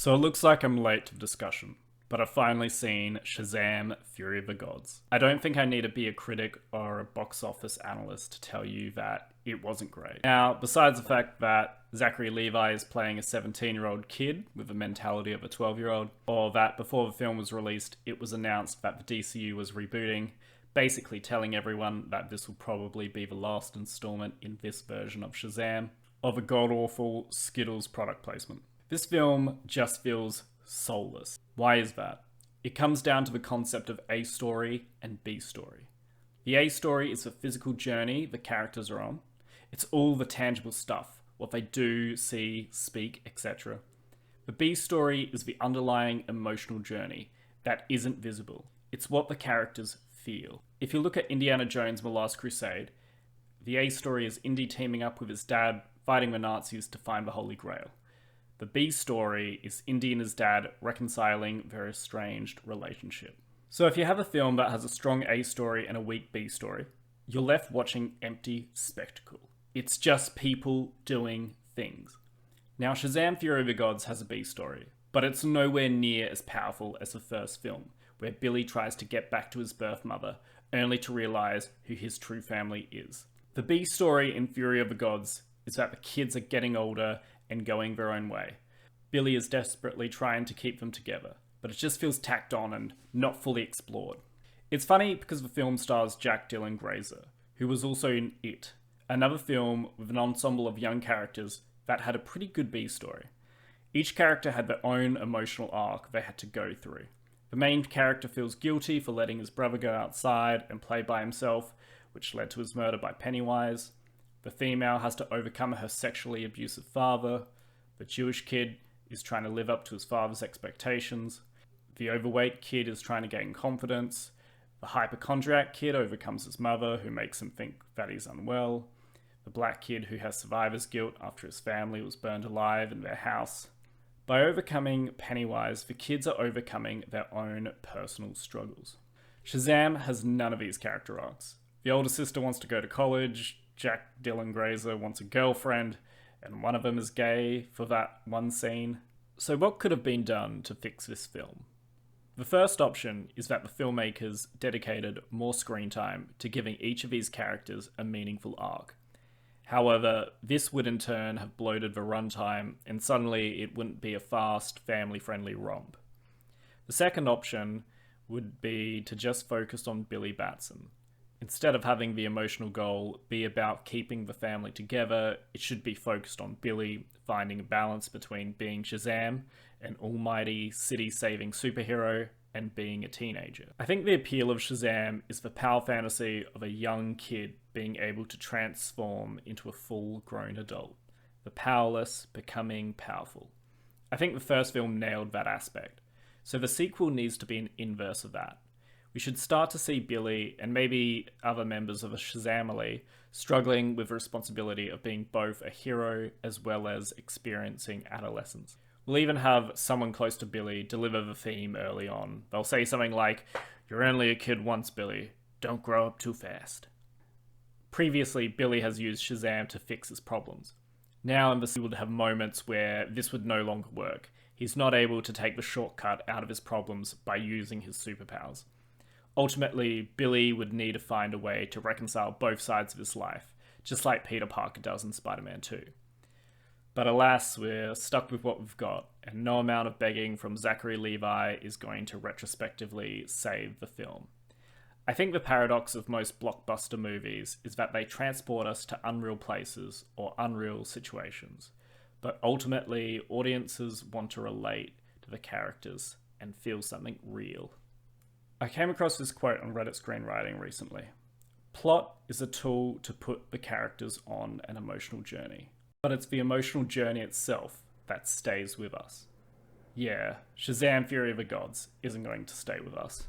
So it looks like I'm late to the discussion, but I've finally seen Shazam Fury of the Gods. I don't think I need to be a critic or a box office analyst to tell you that it wasn't great. Now, besides the fact that Zachary Levi is playing a 17-year-old kid with the mentality of a 12-year-old, or that before the film was released, it was announced that the DCU was rebooting, basically telling everyone that this will probably be the last installment in this version of Shazam, of a god-awful Skittles product placement. This film just feels soulless. Why is that? It comes down to the concept of A story and B story. The A story is the physical journey the characters are on. It's all the tangible stuff, what they do, see, speak, etc. The B story is the underlying emotional journey that isn't visible. It's what the characters feel. If you look at Indiana Jones and the Last Crusade, the A story is Indy teaming up with his dad, fighting the Nazis to find the Holy Grail. The B story is Indy and his dad reconciling their estranged relationship. So if you have a film that has a strong A story and a weak B story, you're left watching empty spectacle. It's just people doing things. Now, Shazam Fury of the Gods has a B story, but it's nowhere near as powerful as the first film, where Billy tries to get back to his birth mother, only to realize who his true family is. The B story in Fury of the Gods is that the kids are getting older and going their own way. Billy is desperately trying to keep them together, but it just feels tacked on and not fully explored. It's funny because the film stars Jack Dylan Grazer, who was also in It, another film with an ensemble of young characters that had a pretty good B story. Each character had their own emotional arc they had to go through. The main character feels guilty for letting his brother go outside and play by himself, which led to his murder by Pennywise. The female has to overcome her sexually abusive father. The Jewish kid is trying to live up to his father's expectations. The overweight kid is trying to gain confidence. The hypochondriac kid overcomes his mother, who makes him think that he's unwell. The black kid who has survivor's guilt after his family was burned alive in their house. By overcoming Pennywise, the kids are overcoming their own personal struggles. Shazam has none of these character arcs. The older sister wants to go to college, Jack Dylan Grazer wants a girlfriend, and one of them is gay for that one scene. So what could have been done to fix this film? The first option is that the filmmakers dedicated more screen time to giving each of these characters a meaningful arc. However, this would in turn have bloated the runtime, and suddenly it wouldn't be a fast, family-friendly romp. The second option would be to just focus on Billy Batson. Instead of having the emotional goal be about keeping the family together, it should be focused on Billy finding a balance between being Shazam, an almighty city-saving superhero, and being a teenager. I think the appeal of Shazam is the power fantasy of a young kid being able to transform into a full-grown adult. The powerless becoming powerful. I think the first film nailed that aspect, so the sequel needs to be an inverse of that. We should start to see Billy, and maybe other members of a Shazamily, struggling with the responsibility of being both a hero as well as experiencing adolescence. We'll even have someone close to Billy deliver the theme early on. They'll say something like, "You're only a kid once, Billy. Don't grow up too fast." Previously, Billy has used Shazam to fix his problems. Now, in this, he would have moments where this would no longer work. He's not able to take the shortcut out of his problems by using his superpowers. Ultimately, Billy would need to find a way to reconcile both sides of his life, just like Peter Parker does in Spider-Man 2. But alas, we're stuck with what we've got, and no amount of begging from Zachary Levi is going to retrospectively save the film. I think the paradox of most blockbuster movies is that they transport us to unreal places or unreal situations, but ultimately audiences want to relate to the characters and feel something real. I came across this quote on Reddit Screenwriting recently. Plot is a tool to put the characters on an emotional journey, but it's the emotional journey itself that stays with us. Yeah, Shazam Fury of the Gods isn't going to stay with us.